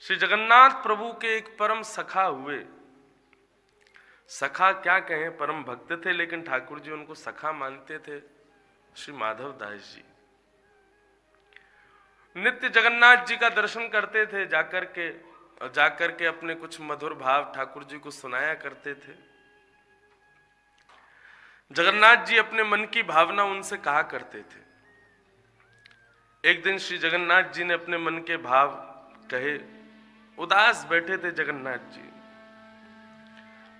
श्री जगन्नाथ प्रभु के एक परम सखा हुए। सखा क्या कहें, परम भक्त थे, लेकिन ठाकुर जी उनको सखा मानते थे। श्री माधव दास जी नित्य जगन्नाथ जी का दर्शन करते थे, जाकर के अपने कुछ मधुर भाव ठाकुर जी को सुनाया करते थे। जगन्नाथ जी अपने मन की भावना उनसे कहा करते थे। एक दिन श्री जगन्नाथ जी ने अपने मन के भाव कहे। उदास बैठे थे जगन्नाथ जी।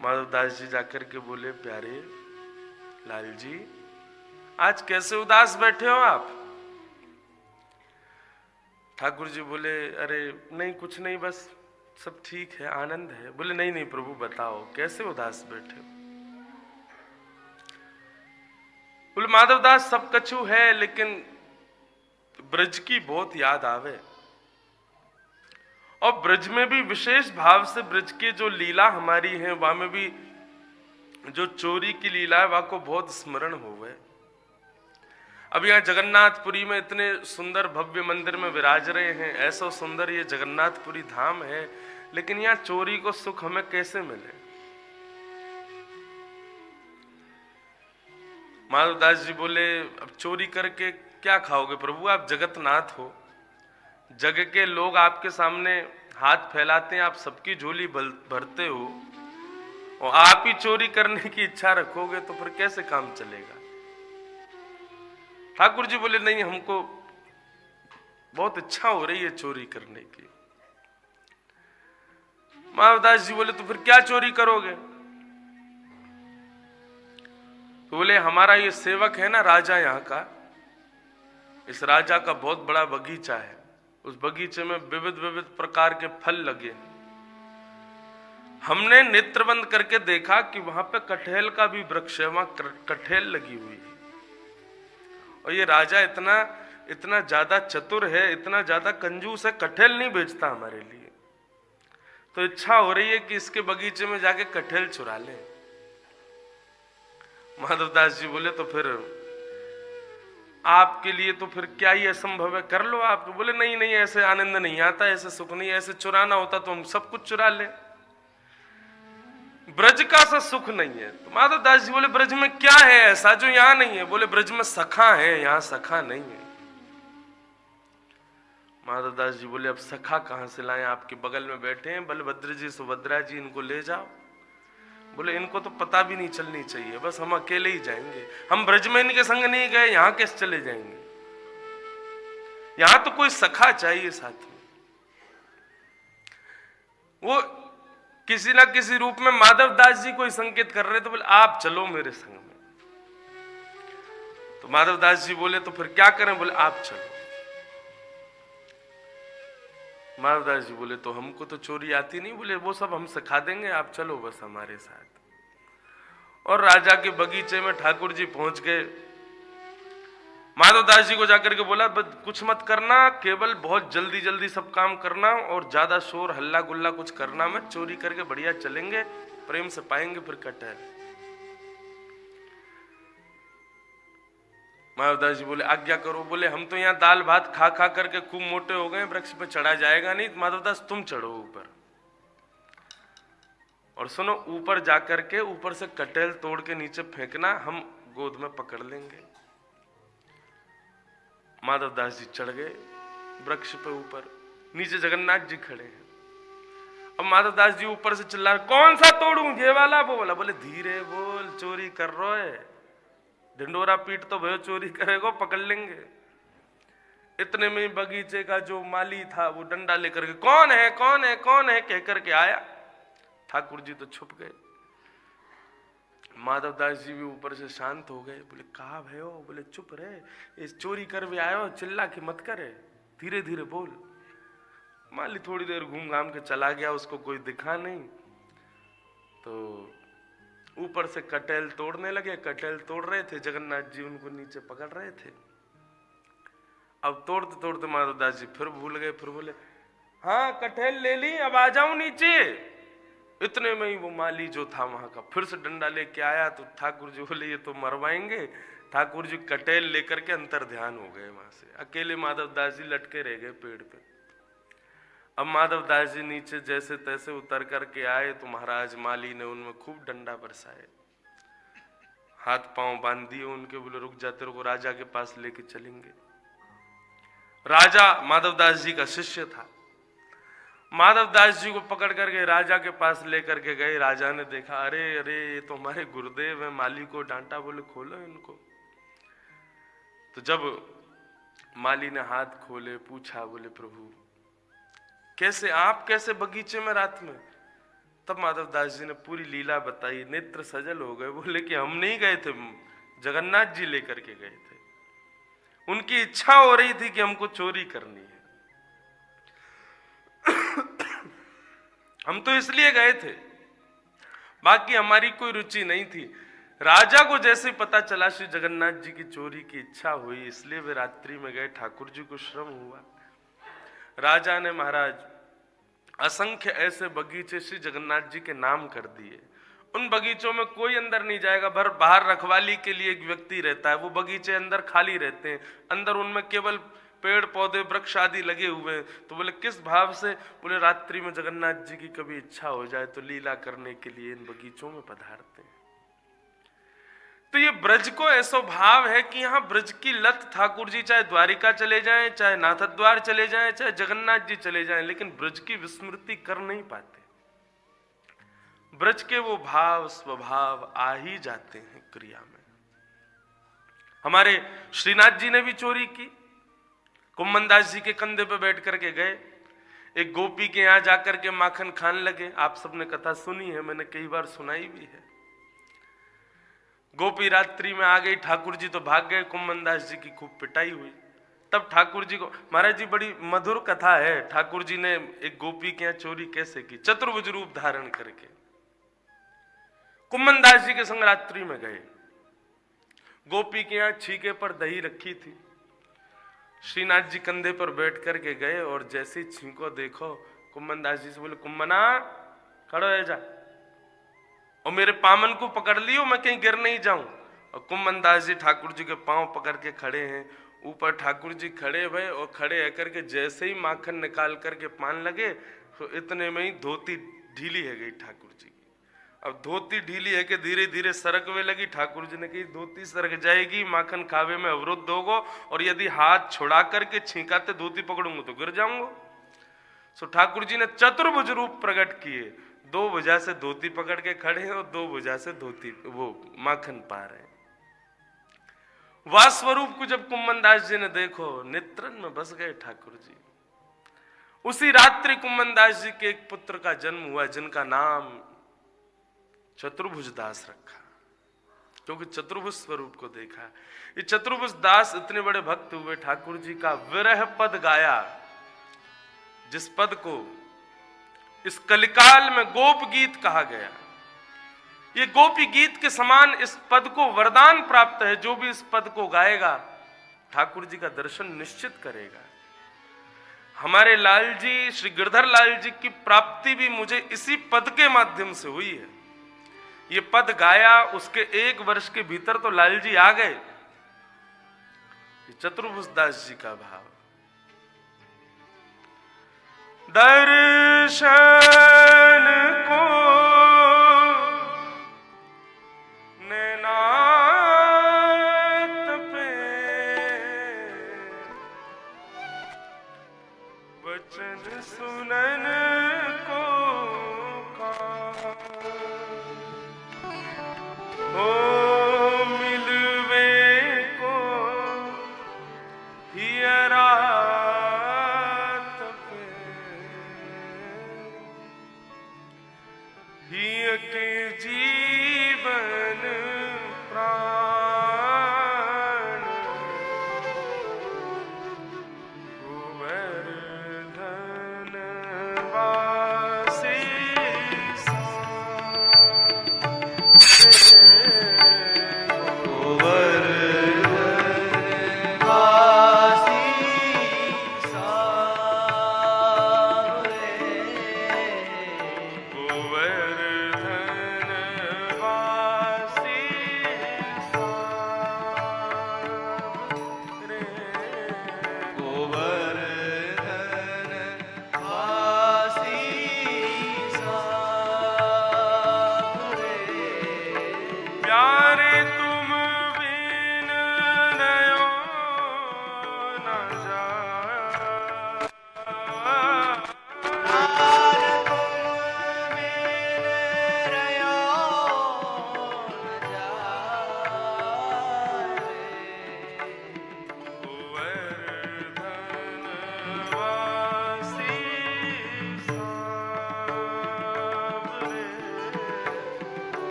माधवदास जी जाकर के बोले, प्यारे लाल जी, आज कैसे उदास बैठे हो आप? ठाकुर जी बोले, अरे नहीं, कुछ नहीं, बस सब ठीक है, आनंद है। बोले, नहीं नहीं प्रभु, बताओ कैसे उदास बैठे हो? बोले, माधवदास सब कछु है, लेकिन ब्रज की बहुत याद आवे, और ब्रज में भी विशेष भाव से ब्रज की जो लीला हमारी है, वहां में भी जो चोरी की लीला है, वहां को बहुत स्मरण होवे। अब यहाँ जगन्नाथपुरी में इतने सुंदर भव्य मंदिर में विराज रहे हैं, ऐसा सुंदर ये जगन्नाथपुरी धाम है, लेकिन यहाँ चोरी को सुख हमें कैसे मिले? माधवदास जी बोले, अब चोरी करके क्या खाओगे प्रभु? आप जगतनाथ हो, जग के लोग आपके सामने हाथ फैलाते हैं, आप सबकी झोली भरते हो, और आप ही चोरी करने की इच्छा रखोगे तो फिर कैसे काम चलेगा? ठाकुर जी बोले, नहीं, हमको बहुत इच्छा हो रही है चोरी करने की। माधवदास जी बोले, तो फिर क्या चोरी करोगे? तो बोले, हमारा ये सेवक है ना राजा यहाँ का, इस राजा का बहुत बड़ा बगीचा है, उस बगीचे में विविध विविध प्रकार के फल लगे। हमने नेत्र बंद करके देखा कि वहां पे कटहल का भी वृक्ष है, वहां कटहल लगी हुई है, और ये राजा इतना ज्यादा चतुर है, इतना ज्यादा कंजूस है, कटहल नहीं बेचता हमारे लिए। तो इच्छा हो रही है कि इसके बगीचे में जाके कटहल चुरा ले। माधवदास जी बोले, तो फिर आपके लिए तो फिर क्या ही असंभव है, कर लो आप। बोले, नहीं नहीं, ऐसे आनंद नहीं आता, ऐसे सुख नहीं, ऐसे चुराना होता तो हम सब कुछ चुरा ले। ब्रज का सा सुख नहीं है। तो माधवदास जी बोले, ब्रज में क्या है ऐसा जो यहां नहीं है? बोले, ब्रज में सखा है, यहां सखा नहीं है। माधवदास जी बोले, अब सखा कहां से लाएं? आपके बगल में बैठे हैं बलभद्र जी, सुभद्रा जी, इनको ले जाओ। बोले, इनको तो पता भी नहीं चलनी चाहिए, बस हम अकेले ही जाएंगे, हम ब्रज में इनके संग नहीं गए, यहां कैसे चले जाएंगे? यहां तो कोई सखा चाहिए साथ में। वो किसी ना किसी रूप में माधवदास जी को संकेत कर रहे, तो बोले, आप चलो मेरे संग में। तो माधवदास जी बोले, तो फिर क्या करें? बोले, आप चलो। माधवदास जी बोले, तो हमको तो चोरी आती नहीं। बोले, वो सब हम सिखा देंगे, आप चलो बस हमारे साथ। और राजा के बगीचे में ठाकुर जी पहुंच गए। माधवदास जी को जाकर के बोला, कुछ मत करना, केवल बहुत जल्दी जल्दी सब काम करना, और ज्यादा शोर हल्ला गुल्ला कुछ करना मत, चोरी करके बढ़िया चलेंगे, प्रेम से पाएंगे फिर कटहल। माधवदास जी बोले, आज्ञा करो। बोले, हम तो यहाँ दाल भात खा खा करके खूब मोटे हो गए, वृक्ष पे चढ़ा जाएगा नहीं। माधवदास, तुम चढ़ो ऊपर, और सुनो, ऊपर जाकर के ऊपर से कटहल तोड़ के नीचे फेंकना, हम गोद में पकड़ लेंगे। माधवदास जी चढ़ गए वृक्ष पे ऊपर, नीचे जगन्नाथ जी खड़े हैं। अब माधवदास जी ऊपर से चिल्ला, कौन सा तोड़ूं, ये वाला वो वाला? बोले, धीरे बोल, चोरी कर रहे है, ढिंडोरा पीट तो भयो, चोरी करेगा पकड़ लेंगे। इतने में बगीचे का जो माली था वो डंडा लेकर के, कौन है कौन है कौन है कह करके आया। ठाकुर जी तो छुप गए। माधवदास जी भी ऊपर से शांत हो गए। बोले, कहा भयो? बोले, चुप रहे, इस चोरी कर भी आयो, चिल्ला के मत करे, धीरे धीरे बोल। माली थोड़ी देर घूम घाम के चला गया, उसको कोई दिखा नहीं। तो ऊपर से कटहल तोड़ने लगे। कटहल तोड़ रहे थे, जगन्नाथ जी उनको नीचे पकड़ रहे थे। अब तोड़ते तोड़ते माधवदास जी फिर भूल गए। फिर बोले, हाँ कटहल ले ली, अब आ जाऊं नीचे। इतने में ही वो माली जो था वहां का फिर से डंडा लेके आया। तो ठाकुर जी बोले, ये तो मरवाएंगे। ठाकुर जी कटहल लेकर के अंतर ध्यान हो गए। वहां से अकेले माधवदास जी लटके रह गए पेड़ पे। अब माधव दास जी नीचे जैसे तैसे उतर करके आए तो महाराज माली ने उनमें खूब डंडा बरसाए, हाथ पांव बांध दिए उनके, बोले रुक जा, तेरे को राजा के पास लेके चलेंगे। राजा माधव दास जी का शिष्य था, माधव दास जी को पकड़ करके राजा के पास लेकर के गए। राजा ने देखा, अरे अरे ये तो हमारे गुरुदेव है, माली को डांटा, बोले खोलो इनको। तो जब माली ने हाथ खोले, पूछा, बोले प्रभु कैसे, आप कैसे बगीचे में रात में? तब माधव दास जी ने पूरी लीला बताई, नेत्र सजल हो गए। बोले कि हम नहीं गए थे, जगन्नाथ जी लेकर के गए थे, उनकी इच्छा हो रही थी कि हमको चोरी करनी है, हम तो इसलिए गए थे, बाकी हमारी कोई रुचि नहीं थी। राजा को जैसे पता चला श्री जगन्नाथ जी की चोरी की इच्छा हुई, इसलिए वे रात्रि में गए, ठाकुर जी को श्रम हुआ। राजा ने महाराज असंख्य ऐसे बगीचे श्री जगन्नाथ जी के नाम कर दिए। उन बगीचों में कोई अंदर नहीं जाएगा, बाहर रखवाली के लिए एक व्यक्ति रहता है, वो बगीचे अंदर खाली रहते हैं, अंदर उनमें केवल पेड़ पौधे वृक्ष आदि लगे हुए हैं। तो बोले किस भाव से? बोले रात्रि में जगन्नाथ जी की कभी इच्छा हो जाए तो लीला करने के लिए इन बगीचों में पधारते हैं। तो ये ब्रज को ऐसा भाव है कि यहाँ ब्रज की लत ठाकुर जी चाहे द्वारिका चले जाएं, चाहे नाथद्वार चले जाएं, चाहे जगन्नाथ जी चले जाएं, लेकिन ब्रज की विस्मृति कर नहीं पाते। ब्रज के वो भाव स्वभाव आ ही जाते हैं क्रिया में। हमारे श्रीनाथ जी ने भी चोरी की, कुम्मन दास जी के कंधे पे बैठ करके गए, एक गोपी के यहां जाकर के माखन खान लगे। आप सबने कथा सुनी है, मैंने कई बार सुनाई भी है। गोपी रात्रि में आ गई, ठाकुर जी तो भाग गए, कुम्मन दास जी की खूब पिटाई हुई। तब ठाकुर जी को, महाराज जी बड़ी मधुर कथा है, ठाकुर जी ने एक गोपी के यहाँ चोरी कैसे की, चतुर्भुज रूप धारण करके कुम्मन दास जी के संग रात्रि में गए। गोपी के यहाँ छीके पर दही रखी थी, श्रीनाथ जी कंधे पर बैठ करके गए और जैसे ही छींको देखो, कुम्मन दास जी से बोले, कुम्मना खड़ो है जा, और मेरे पामन को पकड़ लियो, मैं कहीं गिर नहीं जाऊं। और कुम्मन दास जी ठाकुर जी के पांव पकड़ के खड़े हैं, ऊपर ठाकुर जी खड़े भय, और खड़े होकर के जैसे ही माखन निकाल करके पान लगे तो इतने में ही धोती ढीली है गई ठाकुर जी की। अब धोती ढीली है कि धीरे धीरे सरकवे लगी। ठाकुर जी ने कही धोती सरक जाएगी, माखन खावे में अवरुद्ध होगो, और यदि हाथ छुड़ा करके छींकाते धोती पकड़ूंगा तो गिर जाऊंगा। सो ठाकुर जी ने चतुर्भुज रूप प्रकट किए, दो भुजा से धोती पकड़ के खड़े हैं और दो भुजा से धोती वो माखन पा रहे हैं। वाह स्वरूप को जब कुम्मन दास जी ने देखो, नेत्रन में बस गए ठाकुर जी। उसी रात्रि कुम्मन दास जी के एक पुत्र का जन्म हुआ, जिनका नाम चतुर्भुज दास रखा, क्योंकि चतुर्भुज स्वरूप को देखा। ये चतुर्भुज दास इतने बड़े भक्त हुए, ठाकुर जी का विरह पद गाया, जिस पद को इस कलिकाल में गोप गीत कहा गया। ये गोपी गीत के समान इस पद को वरदान प्राप्त है। जो भी इस पद को गाएगा ठाकुर जी का दर्शन निश्चित करेगा। हमारे लाल जी, श्री गिरधर लाल जी की प्राप्ति भी मुझे इसी पद के माध्यम से हुई है। ये पद गाया, उसके 1 वर्ष के भीतर तो लाल जी आ गए। चतुर्भुज दास जी का भाव, दर्शन को नैनात पे वचन सुनन को ओ मिलवे को हियरा के जीवन प्राण गोवर्धन वासी गोवर्धन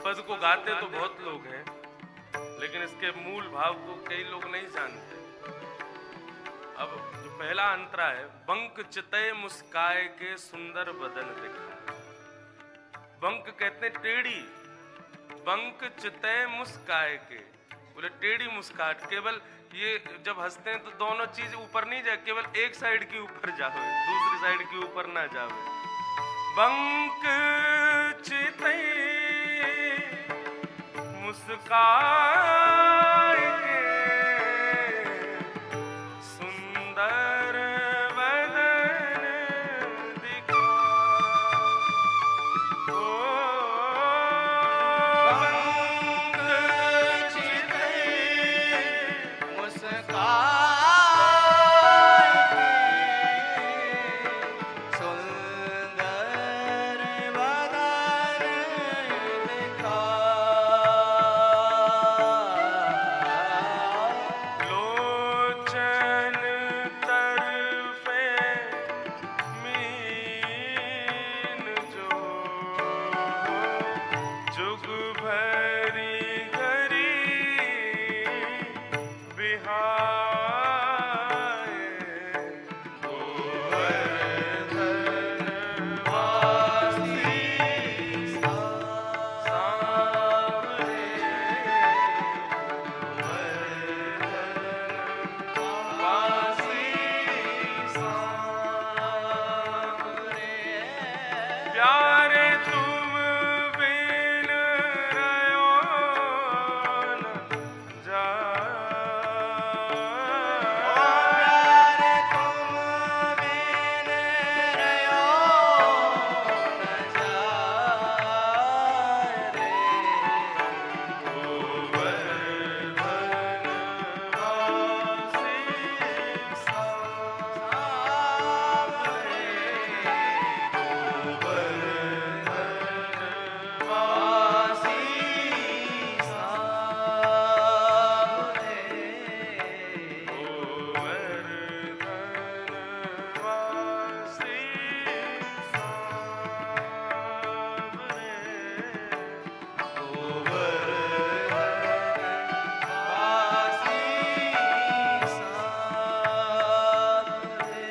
पद को गाते तो बहुत लोग हैं, लेकिन इसके मूल भाव को कई लोग नहीं जानते। अब जो पहला अंतरा है, बंक चितय मुस्काए के सुंदर बदन दिखा। बंक कहते टेढ़ी, बंक चितय मुस्काए के, बोले टेढ़ी मुस्कान। केवल ये जब हंसते हैं तो दोनों चीज ऊपर नहीं जाए, केवल एक साइड के ऊपर जावे, दूसरी साइड के ऊपर ना जावे। बंक चितय मुस्काए के सुंदर बदन दिखा। बंक चितय मुस्काए के सुंदर बदन दिखा। लोचन तरफे मीन जो जुग भरी घरी बिहाए। गोवर्धन वासी सांवरे, वासी सांवरे। प्यारे तुम बिन रहो न जाए। प्यारे तुम बिन रहो न जाए रे। गोवर्धन वासी सांवरे, गोवर्धन वासी सांवरे, गोवर्धन वासी सांवरे।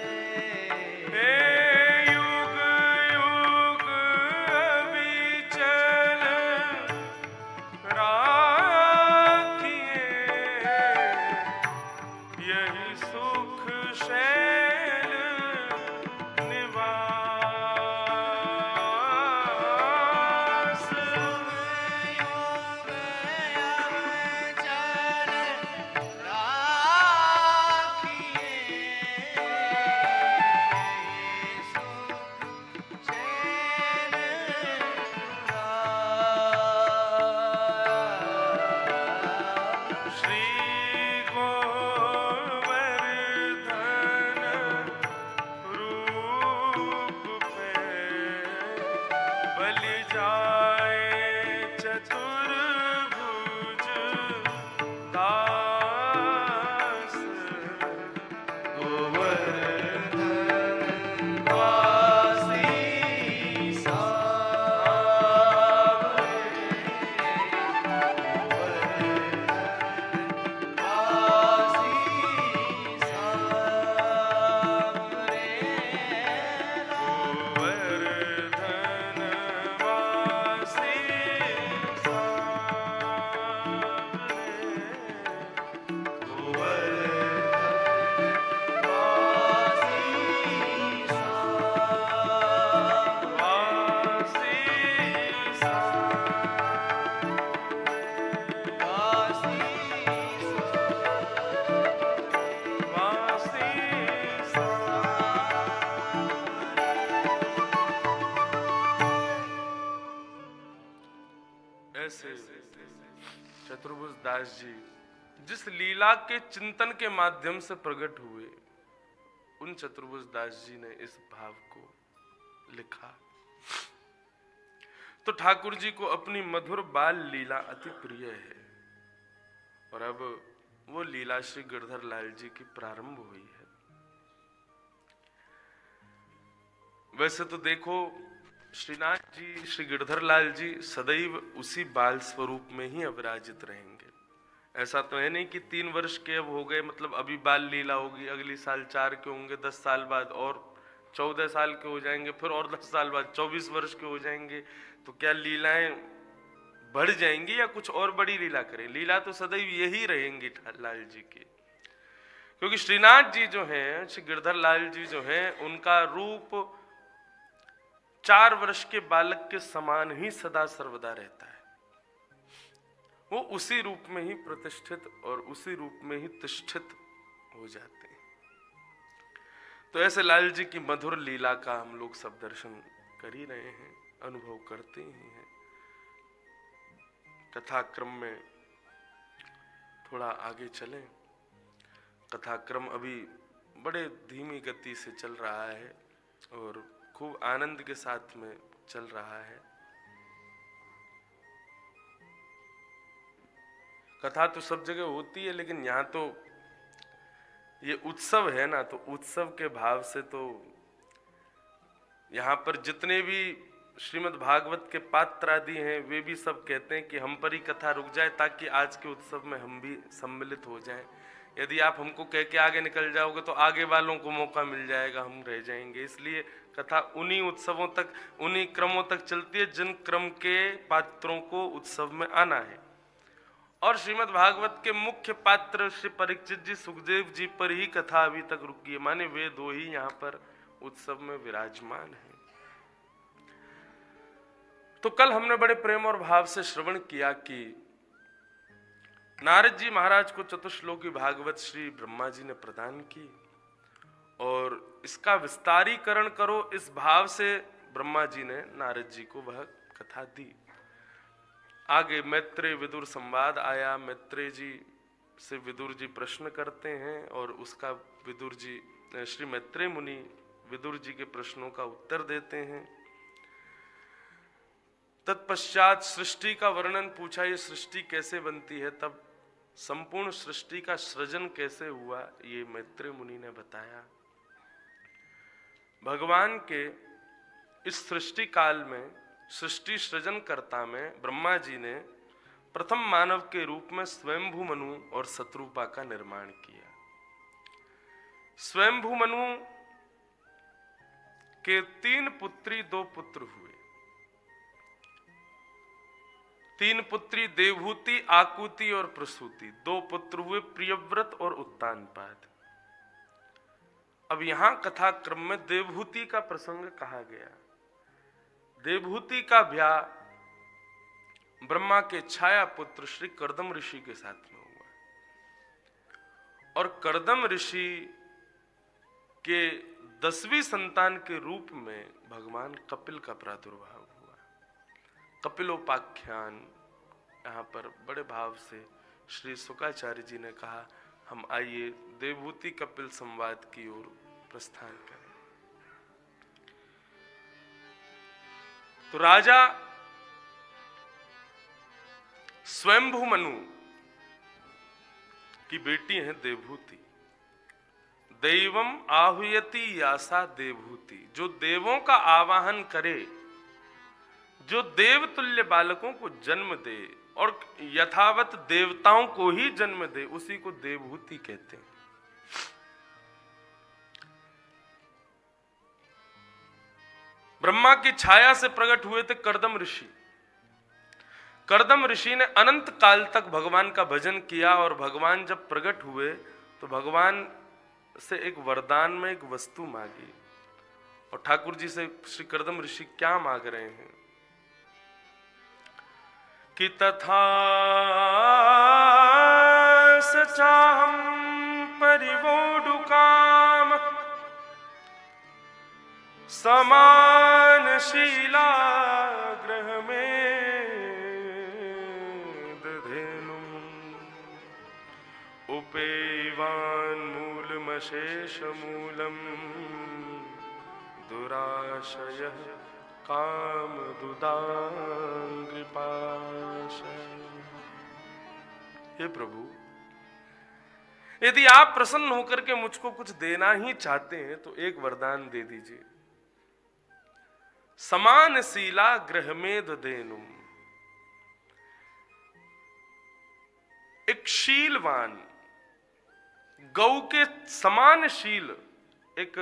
हे युग युग अविचल राखिए, यही सुख शैल निवास। युग अविचल राखिए, सुख शैल निवास। श्री गोवर्धन रूप पे बलि जाए चतुर्भुज दास। गोवर्धन वासी सांवरे, वासी सांवरे, गोवर्धन वासी ऐसे चतुर्भुज दास जी जिस लीला के चिंतन के माध्यम से प्रकट हुए, उन चतुर्भुज दास जी ने इस भाव को लिखा। तो ठाकुर जी को अपनी मधुर बाल लीला अति प्रिय है, और अब वो लीला श्री गिरधर लाल जी की प्रारंभ हुई है। वैसे तो देखो, श्रीनाथ जी, श्री गिरधर लाल जी सदैव उसी बाल स्वरूप में ही अविराजित रहेंगे। ऐसा तो है नहीं कि 3 वर्ष के अब हो गए मतलब अभी बाल लीला होगी, अगली साल 4 के होंगे, 10 साल बाद और 14 साल के हो जाएंगे, फिर और 10 साल बाद 24 वर्ष के हो जाएंगे। तो क्या लीलाएं बढ़ जाएंगी या कुछ और बड़ी लीला करें? लीला तो सदैव यही रहेंगी लाल जी की, क्योंकि श्रीनाथ जी जो हैं, श्री गिरधर लाल जी जो हैं, उनका रूप 4 वर्ष के बालक के समान ही सदा सर्वदा रहता है। वो उसी रूप में ही प्रतिष्ठित और उसी रूप में ही तिष्ठित हो जाते हैं। तो ऐसे लाल जी की मधुर लीला का हम लोग सब दर्शन कर ही रहे हैं, अनुभव करते ही हैं। कथाक्रम में थोड़ा आगे चलें। कथाक्रम अभी बड़े धीमी गति से चल रहा है और खूब आनंद के साथ में चल रहा है। कथा तो सब जगह होती है, लेकिन यहाँ तो ये उत्सव है ना, तो उत्सव के भाव से तो यहाँ पर जितने भी श्रीमद् भागवत के पात्र आदि हैं, वे भी सब कहते हैं कि हम पर ही कथा रुक जाए ताकि आज के उत्सव में हम भी सम्मिलित हो जाएं। यदि आप हमको कह के आगे निकल जाओगे तो आगे वालों को मौका मिल जाएगा, हम रह जाएंगे। इसलिए कथा उन्हीं उत्सवों तक, उन्हीं क्रमों तक चलती है जिन क्रम के पात्रों को उत्सव में आना है। और श्रीमद् भागवत के मुख्य पात्र श्री परीक्षित जी, सुखदेव जी पर ही कथा अभी तक रुकी है, माने वे दो ही यहाँ पर उत्सव में विराजमान है। तो कल हमने बड़े प्रेम और भाव से श्रवण किया कि नारद जी महाराज को चतुश्लोकी भागवत श्री ब्रह्मा जी ने प्रदान की और इसका विस्तारीकरण करो, इस भाव से ब्रह्मा जी ने नारद जी को वह कथा दी। आगे मैत्रेय विदुर संवाद आया। मैत्रेय जी से विदुर जी प्रश्न करते हैं और उसका विदुर जी, श्री मैत्रेय मुनि विदुर जी के प्रश्नों का उत्तर देते हैं। तत्पश्चात सृष्टि का वर्णन पूछा, ये सृष्टि कैसे बनती है, तब संपूर्ण सृष्टि का सृजन कैसे हुआ, ये मैत्रेय मुनि ने बताया। भगवान के इस सृष्टि काल में, सृष्टि सृजनकर्ता में ब्रह्मा जी ने प्रथम मानव के रूप में स्वयंभू मनु और शत्रुपा का निर्माण किया। स्वयंभू मनु के 3 पुत्री 2 पुत्र हुए। 3 पुत्री देवहूति, आकुति और प्रसूति। 2 पुत्र हुए प्रियव्रत और उत्तानपाद। अब यहां कथा क्रम में देवहूति का प्रसंग कहा गया। देवहूति का ब्याह ब्रह्मा के छाया पुत्र श्री कर्दम ऋषि के साथ में हुआ और कर्दम ऋषि के 10वीं संतान के रूप में भगवान कपिल का प्रादुर्भाव हुआ। कपिलोपाख्यान यहाँ पर बड़े भाव से श्री शुकाचार्य जी ने कहा, हम आइए देवहूति कपिल संवाद की ओर प्रस्थान करें। तो राजा स्वयंभू मनु की बेटी है देवहूति। दैवम आहुयति यासा देवहूति, जो देवों का आवाहन करे, जो देवतुल्य बालकों को जन्म दे और यथावत देवताओं को ही जन्म दे, उसी को देवहूति कहते हैं। ब्रह्मा की छाया से प्रकट हुए थे कर्दम ऋषि। कर्दम ऋषि ने अनंत काल तक भगवान का भजन किया और भगवान जब प्रकट हुए तो भगवान से एक वरदान में एक वस्तु मांगी। और ठाकुर जी से श्री कर्दम ऋषि क्या मांग रहे हैं कि तथा सचाहम परिवोडुकाम समानशीला ग्रह में दधेनु उपेवान मूलमशेष मूलम दुराशय काम दुदांग्रिपाशय। हे प्रभु, यदि आप प्रसन्न होकर के मुझको कुछ देना ही चाहते हैं तो एक वरदान दे दीजिए। समानशीला गृहमेध देनुम। एक शीलवान, गौ के समान शील एक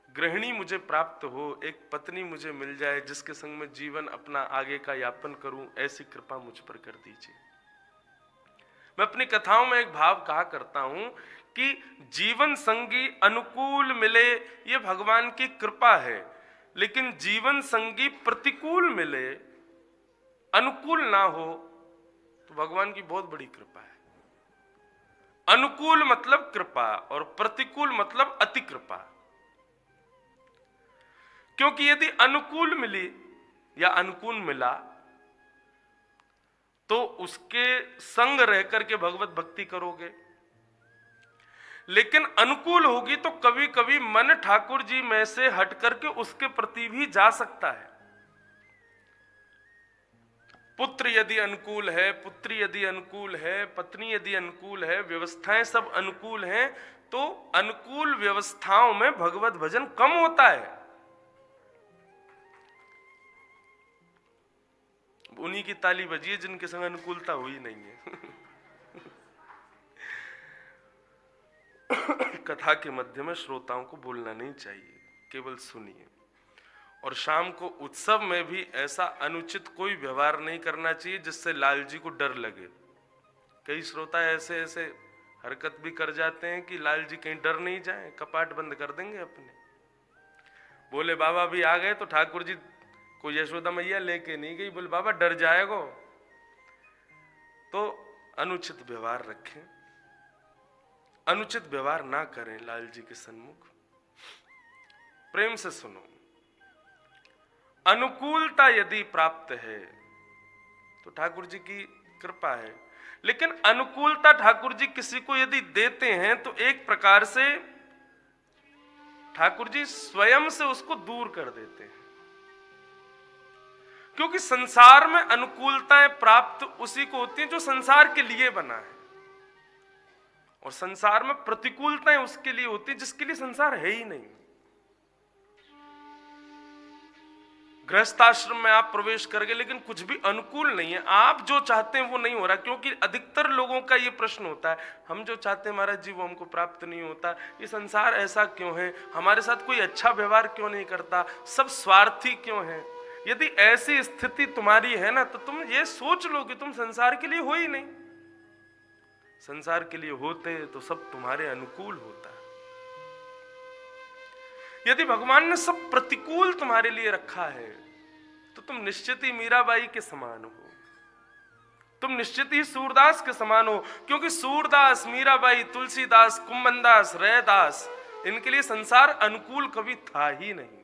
गृहिणी मुझे प्राप्त हो, एक पत्नी मुझे मिल जाए जिसके संग में जीवन अपना आगे का यापन करूं, ऐसी कृपा मुझ पर कर दीजिए। मैं अपनी कथाओं में एक भाव कहा करता हूं कि जीवन संगी अनुकूल मिले ये भगवान की कृपा है, लेकिन जीवन संगी प्रतिकूल मिले, अनुकूल ना हो, तो भगवान की बहुत बड़ी कृपा है। अनुकूल मतलब कृपा और प्रतिकूल मतलब अति कृपा। क्योंकि यदि अनुकूल मिली या अनुकूल मिला तो उसके संग रह करके भगवत भक्ति करोगे, लेकिन अनुकूल होगी तो कभी कभी मन ठाकुर जी में से हट करके उसके प्रति भी जा सकता है। पुत्र यदि अनुकूल है, पुत्री यदि अनुकूल है, पत्नी यदि अनुकूल है, व्यवस्थाएं सब अनुकूल हैं, तो अनुकूल व्यवस्थाओं में भगवत भजन कम होता है। उन्हीं की ताली बजी है जिनके संग अनुकूलता हुई नहीं है। कथा के मध्य में श्रोताओं को बोलना नहीं चाहिए, केवल सुनिए। और शाम को उत्सव में भी ऐसा अनुचित कोई व्यवहार नहीं करना चाहिए जिससे लाल जी को डर लगे। कई श्रोता ऐसे ऐसे हरकत भी कर जाते हैं कि लाल जी कहीं डर नहीं जाए, कपाट बंद कर देंगे अपने। बोले बाबा भी आ गए तो ठाकुर जी को यशोदा मैया लेके नहीं गई, बोले बाबा डर जाएगो। तो अनुचित व्यवहार रखें, अनुचित व्यवहार ना करें लाल जी के सन्मुख। प्रेम से सुनो, अनुकूलता यदि प्राप्त है तो ठाकुर जी की कृपा है, लेकिन अनुकूलता ठाकुर जी किसी को यदि देते हैं तो एक प्रकार से ठाकुर जी स्वयं से उसको दूर कर देते हैं। क्योंकि संसार में अनुकूलताएं प्राप्त उसी को होती हैं जो संसार के लिए बना है, और संसार में प्रतिकूलताएं उसके लिए होती है जिसके लिए संसार है ही नहीं। गृहस्थाश्रम में आप प्रवेश करेंगे लेकिन कुछ भी अनुकूल नहीं है, आप जो चाहते हैं वो नहीं हो रहा। क्योंकि अधिकतर लोगों का ये प्रश्न होता है, हम जो चाहते हैं महाराज जी वो हमको प्राप्त नहीं होता, ये संसार ऐसा क्यों है, हमारे साथ कोई अच्छा व्यवहार क्यों नहीं करता, सब स्वार्थी क्यों है। यदि ऐसी स्थिति तुम्हारी है ना, तो तुम ये सोच लो कि तुम संसार के लिए हो ही नहीं। संसार के लिए होते तो सब तुम्हारे अनुकूल होता। यदि भगवान ने सब प्रतिकूल तुम्हारे लिए रखा है तो तुम निश्चित ही मीराबाई के समान हो, तुम निश्चित ही सूरदास के समान हो। क्योंकि सूरदास, मीराबाई, तुलसीदास, कुंभनदास, रैदास, इनके लिए संसार अनुकूल कभी था ही नहीं।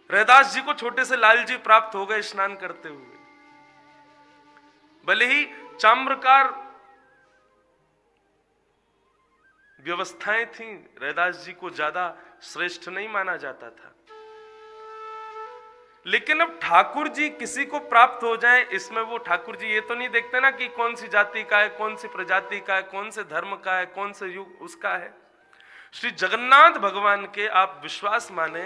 रैदास जी को छोटे से लाल जी प्राप्त हो गए स्नान करते हुए, भले ही चाम्रकार व्यवस्थाएं थी, रैदास जी को ज्यादा श्रेष्ठ नहीं माना जाता था। लेकिन अब ठाकुर जी किसी को प्राप्त हो जाए, इसमें वो ठाकुर जी ये तो नहीं देखते ना कि कौन सी जाति का है, कौन सी प्रजाति का है, कौन से धर्म का है, कौन से युग उसका है। श्री जगन्नाथ भगवान के आप विश्वास माने,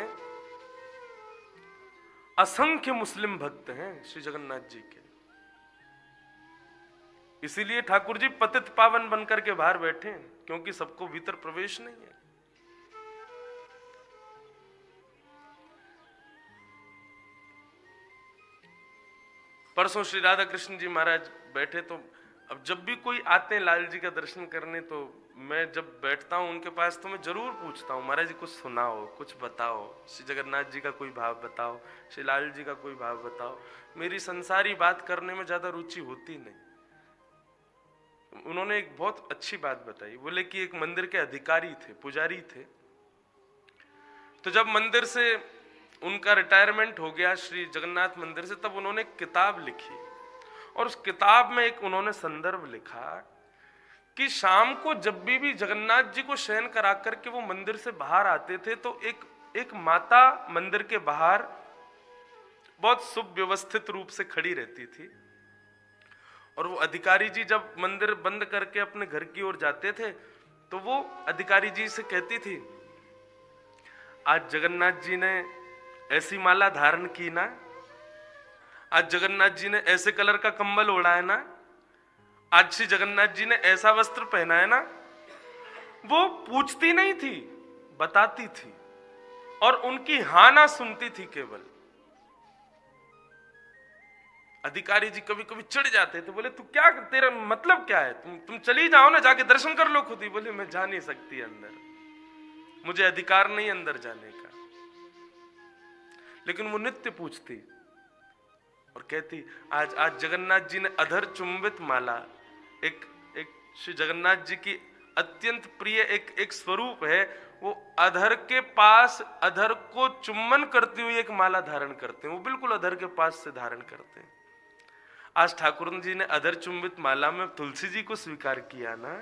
असंख्य मुस्लिम भक्त हैं श्री जगन्नाथ जी के। इसीलिए ठाकुर जी पतित पावन बनकर के बाहर बैठे हैं, क्योंकि सबको भीतर प्रवेश नहीं है। परसों श्री राधा कृष्ण जी महाराज बैठे, तो अब जब भी कोई आते हैं लाल जी का दर्शन करने, तो मैं जब बैठता हूं उनके पास तो मैं जरूर पूछता हूं, महाराज जी कुछ सुनाओ, कुछ बताओ, श्री जगन्नाथ जी का कोई भाव बताओ, श्री लाल जी का कोई भाव बताओ। मेरी संसारी बात करने में ज्यादा रुचि होती नहीं। उन्होंने एक बहुत अच्छी बात बताई, बोले कि एक मंदिर के अधिकारी थे, पुजारी थे, तो जब मंदिर से उनका रिटायरमेंट हो गया श्री जगन्नाथ मंदिर से, तब उन्होंने एक किताब लिखी, और उस किताब में एक उन्होंने संदर्भ लिखा कि शाम को जब भी जगन्नाथ जी को शयन करा करके वो मंदिर से बाहर आते थे, तो एक माता मंदिर के बाहर बहुत सुव्यवस्थित रूप से खड़ी रहती थी, और वो अधिकारी जी जब मंदिर बंद करके अपने घर की ओर जाते थे, तो वो अधिकारी जी से कहती थी, आज जगन्नाथ जी ने ऐसी माला धारण की ना, आज जगन्नाथ जी ने ऐसे कलर का कंबल ओढ़ा है ना, आज श्री जगन्नाथ जी ने ऐसा वस्त्र पहना है ना, वो पूछती नहीं थी, बताती थी, और उनकी हाँ ना सुनती थी केवल। अधिकारी जी कभी कभी चिढ़ जाते थे, बोले तू क्या, तेरा मतलब क्या है, तुम चली जाओ ना, जाके दर्शन कर लो खुद ही। बोले मैं जा नहीं सकती अंदर, मुझे अधिकार नहीं अंदर जाने का। लेकिन वो नित्य पूछती और कहती, आज जगन्नाथ जी ने अधर चुंबित माला, एक श्री जगन्नाथ जी की अत्यंत प्रिय एक स्वरूप है, वो अधर के पास अधर को चुम्बन करती हुई एक माला धारण करते हैं, वो बिल्कुल अधर के पास से धारण करते हैं। आज ठाकुर जी ने अधर चुंबित माला में तुलसी जी को स्वीकार किया ना,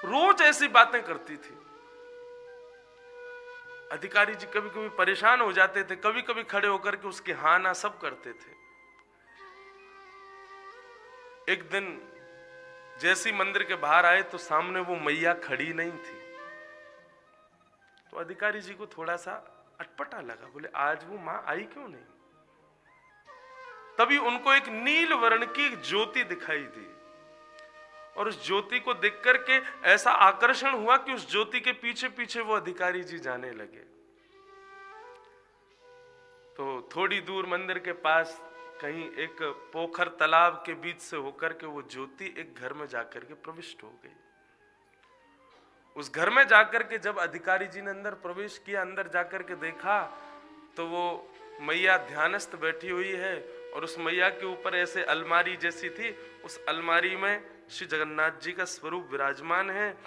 रोज ऐसी बातें करती थी। अधिकारी जी कभी कभी परेशान हो जाते थे, कभी कभी खड़े होकर के उसके हाँ ना सब करते थे। एक दिन जैसी मंदिर के बाहर आए तो सामने वो मैया खड़ी नहीं थी, तो अधिकारी जी को थोड़ा सा अटपटा लगा, बोले आज वो मां आई क्यों नहीं। तभी उनको एक नील वर्ण की ज्योति दिखाई दी, और उस ज्योति को देख करके ऐसा आकर्षण हुआ कि उस ज्योति के पीछे पीछे वो अधिकारी जी जाने लगे। तो थोड़ी दूर मंदिर के पास कहीं एक पोखर तालाब के बीच से होकर के वो ज्योति एक घर में जाकर के प्रविष्ट हो गई। उस घर में जाकर के जब अधिकारी जी ने अंदर प्रवेश किया, अंदर जाकर के देखा तो वो मैया ध्यानस्थ बैठी हुई है, और उस मैया के ऊपर ऐसे अलमारी जैसी थी, उस अलमारी में श्री जगन्नाथ जी का स्वरूप विराजमान है।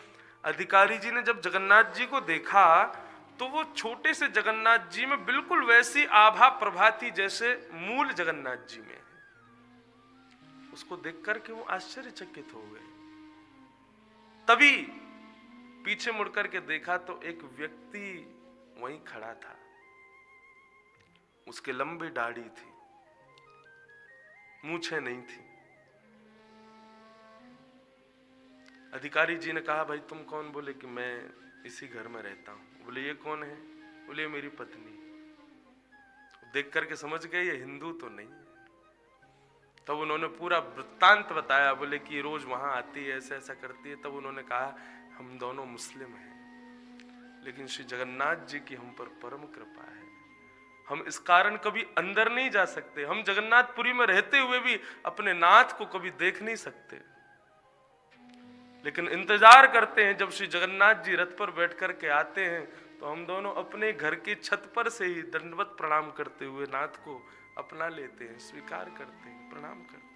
अधिकारी जी ने जब जगन्नाथ जी को देखा तो वो छोटे से जगन्नाथ जी में बिल्कुल वैसी आभा प्रभा थी जैसे मूल जगन्नाथ जी में है। उसको देख करके वो आश्चर्यचकित हो गए। तभी पीछे मुड़ करके देखा तो एक व्यक्ति वहीं खड़ा था, उसके लंबी दाढ़ी थी, मूछें नहीं थी। अधिकारी जी ने कहा, भाई तुम कौन। बोले कि मैं इसी घर में रहता हूं। बोले ये कौन है। बोले मेरी पत्नी। देख करके समझ गए ये हिंदू तो नहीं है। तब उन्होंने पूरा वृत्तांत बताया, बोले कि रोज वहां आती है, ऐसा ऐसा करती है। तब उन्होंने कहा हम दोनों मुस्लिम हैं, लेकिन श्री जगन्नाथ जी की हम पर परम कृपा है, हम इस कारण कभी अंदर नहीं जा सकते, हम जगन्नाथपुरी में रहते हुए भी अपने नाथ को कभी देख नहीं सकते, लेकिन इंतजार करते हैं जब श्री जगन्नाथ जी रथ पर बैठ करके आते हैं तो हम दोनों अपने घर की छत पर से ही दंडवत प्रणाम करते हुए नाथ को अपना लेते हैं, स्वीकार करते हैं, प्रणाम करते हैं।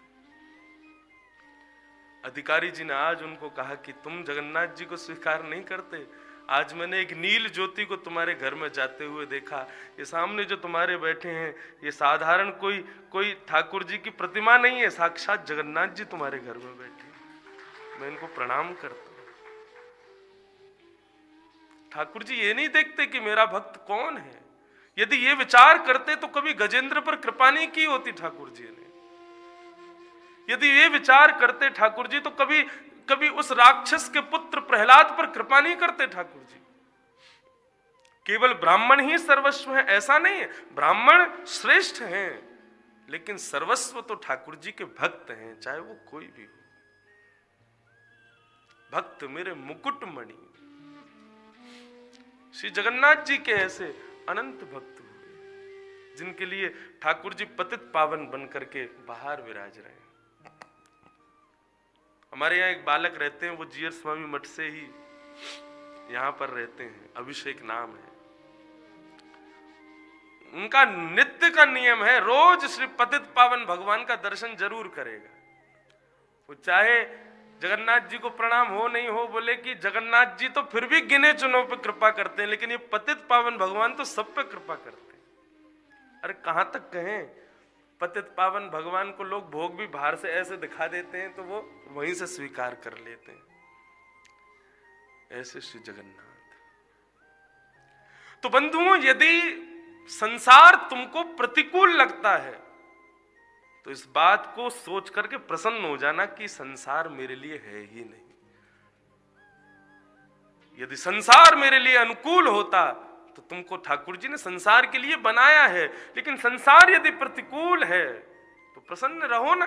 अधिकारी जी ने आज उनको कहा कि तुम जगन्नाथ जी को स्वीकार नहीं करते। आज मैंने एक नील ज्योति को तुम्हारे घर में जाते हुए देखा। ये सामने जो तुम्हारे बैठे हैं ये साधारण कोई ठाकुर जी की प्रतिमा नहीं है, साक्षात जगन्नाथ जी तुम्हारे घर में बैठे, मैं इनको प्रणाम करता हूं। ठाकुर जी ये नहीं देखते कि मेरा भक्त कौन है। यदि ये विचार करते तो कभी गजेंद्र पर कृपा नहीं की होती ठाकुर जी ने। यदि ये विचार करते ठाकुर जी तो कभी उस राक्षस के पुत्र प्रहलाद पर कृपा नहीं करते ठाकुर जी। केवल ब्राह्मण ही सर्वस्व है ऐसा नहीं है, ब्राह्मण श्रेष्ठ हैं, लेकिन सर्वस्व तो ठाकुर जी के भक्त हैं, चाहे वो कोई भी हो। भक्त मेरे मुकुट मणि। श्री जगन्नाथ जी के ऐसे अनंत भक्त हुए जिनके लिए ठाकुर जी पतित पावन बन करके बाहर विराज रहे हैं। हमारे यहाँ एक बालक रहते हैं, वो जीयर स्वामी मठ से ही यहाँ पर रहते हैं, अभिषेक नाम है उनका। नित्य का नियम है रोज श्री पतित पावन भगवान का दर्शन जरूर करेगा। वो चाहे जगन्नाथ जी को प्रणाम हो नहीं हो, बोले कि जगन्नाथ जी तो फिर भी गिने चुनों पे कृपा करते हैं, लेकिन ये पतित पावन भगवान तो सब पे कृपा करते हैं। अरे कहां तक कहें, पतित पावन भगवान को लोग भोग भी बाहर से ऐसे दिखा देते हैं तो वो वहीं से स्वीकार कर लेते हैं। ऐसे श्री जगन्नाथ। तो बंधुओं, यदि संसार तुमको प्रतिकूल लगता है तो इस बात को सोच करके प्रसन्न हो जाना कि संसार मेरे लिए है ही नहीं। यदि संसार मेरे लिए अनुकूल होता तो तुमको ठाकुर जी ने संसार के लिए बनाया है, लेकिन संसार यदि प्रतिकूल है तो प्रसन्न रहो ना,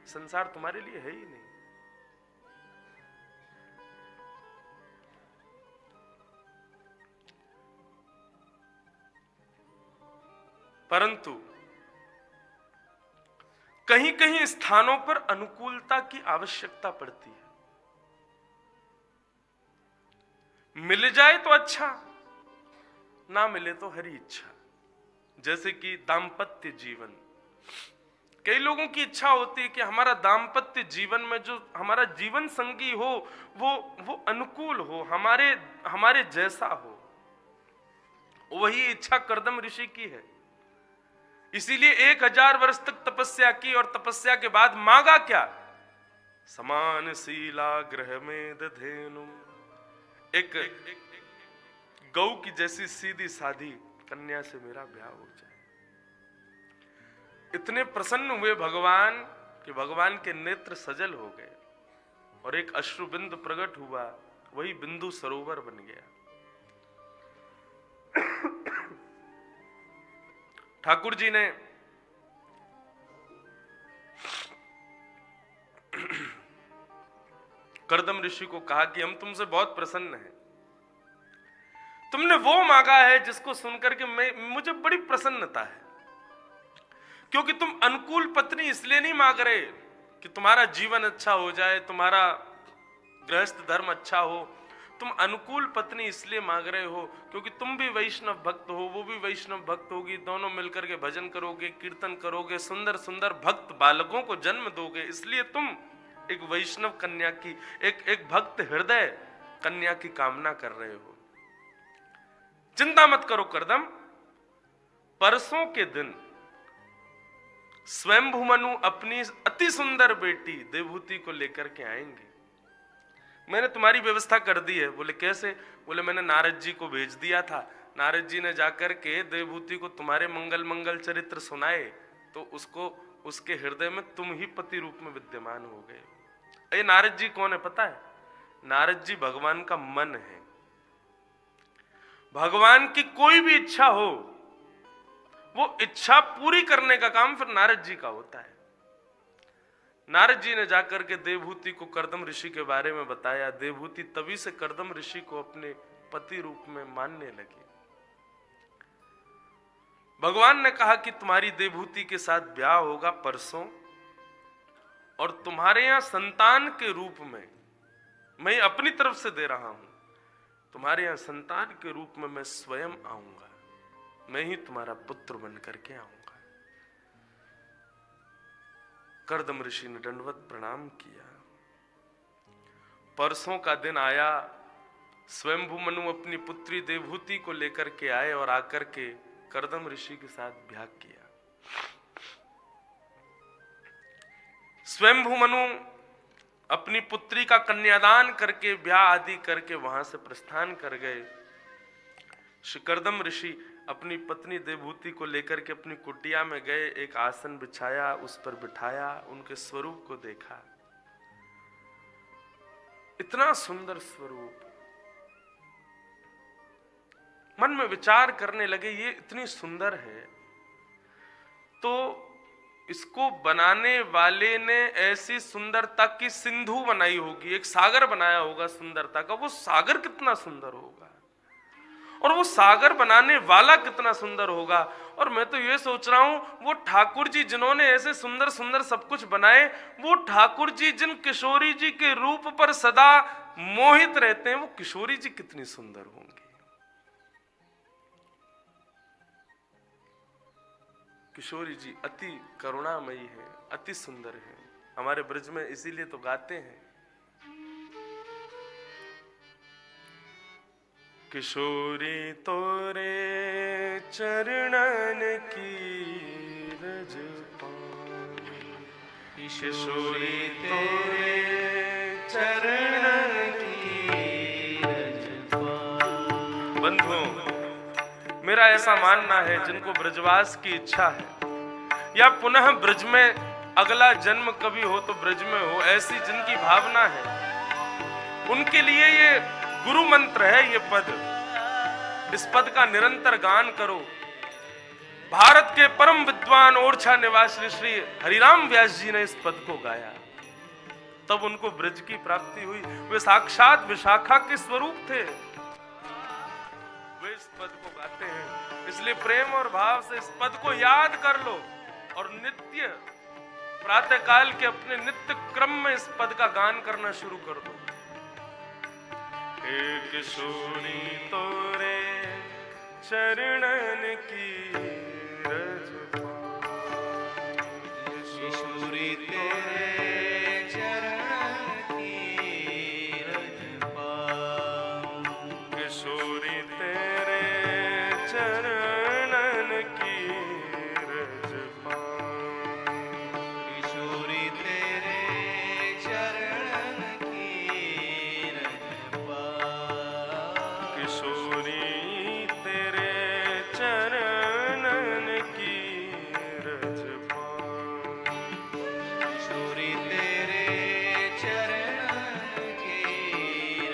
संसार तुम्हारे लिए है ही नहीं। परंतु कहीं कहीं स्थानों पर अनुकूलता की आवश्यकता पड़ती है। मिल जाए तो अच्छा, ना मिले तो हरी इच्छा। जैसे कि दाम्पत्य जीवन, कई लोगों की इच्छा होती है कि हमारा दाम्पत्य जीवन में जो हमारा जीवन संगी हो वो अनुकूल हो, हमारे जैसा हो। वही इच्छा कर्दम ऋषि की है। इसीलिए 1000 वर्ष तक तपस्या की और तपस्या के बाद मांगा क्या? समान शीला ग्रह में दधेनु, एक गौ की जैसी सीधी साधी कन्या से मेरा ब्याह हो जाए। इतने प्रसन्न हुए भगवान कि भगवान के नेत्र सजल हो गए और एक अश्रु बिंदु प्रकट हुआ, वही बिंदु सरोवर बन गया। ठाकुर जी ने कर्दम ऋषि को कहा कि हम तुमसे बहुत प्रसन्न हैं, तुमने वो मांगा है जिसको सुनकर के मुझे बड़ी प्रसन्नता है। क्योंकि तुम अनुकूल पत्नी इसलिए नहीं मांग रहे कि तुम्हारा जीवन अच्छा हो जाए, तुम्हारा गृहस्थ धर्म अच्छा हो। तुम अनुकूल पत्नी इसलिए मांग रहे हो क्योंकि तुम भी वैष्णव भक्त हो, वो भी वैष्णव भक्त होगी, दोनों मिलकर के भजन करोगे, कीर्तन करोगे, सुंदर सुंदर भक्त बालकों को जन्म दोगे। इसलिए तुम एक वैष्णव कन्या की, एक भक्त हृदय कन्या की कामना कर रहे हो। चिंता मत करो कर्दम, परसों के दिन स्वयंभू मनु अपनी अति सुंदर बेटी देवहूति को लेकर के आएंगे। मैंने तुम्हारी व्यवस्था कर दी है। बोले कैसे? बोले मैंने नारद जी को भेज दिया था, नारद जी ने जाकर के देवहूति को तुम्हारे मंगल चरित्र सुनाए तो उसके हृदय में तुम ही पति रूप में विद्यमान हो गए। ये नारद जी कौन है पता है? नारद जी भगवान का मन है। भगवान की कोई भी इच्छा हो, वो इच्छा पूरी करने का काम फिर नारद जी का होता है। नारद जी ने जाकर के देवहूति को कर्दम ऋषि के बारे में बताया। देवहूति तभी से कर्दम ऋषि को अपने पति रूप में मानने लगी। भगवान ने कहा कि तुम्हारी देवहूति के साथ ब्याह होगा परसों, और तुम्हारे यहां संतान के रूप में मैं अपनी तरफ से दे रहा हूं, तुम्हारे यहां संतान के रूप में मैं स्वयं आऊंगा, मैं ही तुम्हारा पुत्र बन करके आऊंगा। कर्दम ऋषि ने दंडवत प्रणाम किया। परसों का दिन आया, स्वयंभू मनु अपनी पुत्री देवहूति को लेकर के आए और आकर के कर्दम ऋषि के साथ ब्याह किया। स्वयंभू मनु अपनी पुत्री का कन्यादान करके ब्याह आदि करके वहां से प्रस्थान कर गए। श्री कर्दम ऋषि अपनी पत्नी देवहूति को लेकर के अपनी कुटिया में गए, एक आसन बिछाया, उस पर बिठाया, उनके स्वरूप को देखा। इतना सुंदर स्वरूप, मन में विचार करने लगे ये इतनी सुंदर है तो इसको बनाने वाले ने ऐसी सुंदरता की सिंधु बनाई होगी, एक सागर बनाया होगा सुंदरता का। वो सागर कितना सुंदर होगा और वो सागर बनाने वाला कितना सुंदर होगा। और मैं तो ये सोच रहा हूं, वो ठाकुर जी जिन्होंने ऐसे सुंदर सुंदर सब कुछ बनाए, वो ठाकुर जी जिन किशोरी जी के रूप पर सदा मोहित रहते हैं, वो किशोरी जी कितनी सुंदर होंगी। किशोरी जी अति करुणामयी है, अति सुंदर है। हमारे ब्रज में इसीलिए तो गाते हैं, किशोरी तोरे चरणन की रज पाऊं, किशोरी तोरे चरणन की रज पाऊं। बंधुओं, मेरा ऐसा मानना है जिनको ब्रजवास की इच्छा है या पुनः ब्रज में अगला जन्म कभी हो तो ब्रज में हो, ऐसी जिनकी भावना है, उनके लिए ये गुरु मंत्र है। ये पद इस पद का निरंतर गान करो। भारत के परम विद्वान ओरछा निवासी श्री हरिराम व्यास जी ने इस पद को गाया, तब उनको ब्रज की प्राप्ति हुई। वे साक्षात विशाखा के स्वरूप थे, वे इस पद को गाते हैं। इसलिए प्रेम और भाव से इस पद को याद कर लो और नित्य प्रातः काल के अपने नित्य क्रम में इस पद का गान करना शुरू कर दो। एक किशोरी तोरे चरणन की रज किशोरी तेरे चरण की रज पाऊं, किशोरी तेरे चरणन की रज पाऊं, किशोरी तेरे चरण की रज पाऊं, किशोरी तेरे चरणन की रज पाऊं, किशोरी तेरे चरण की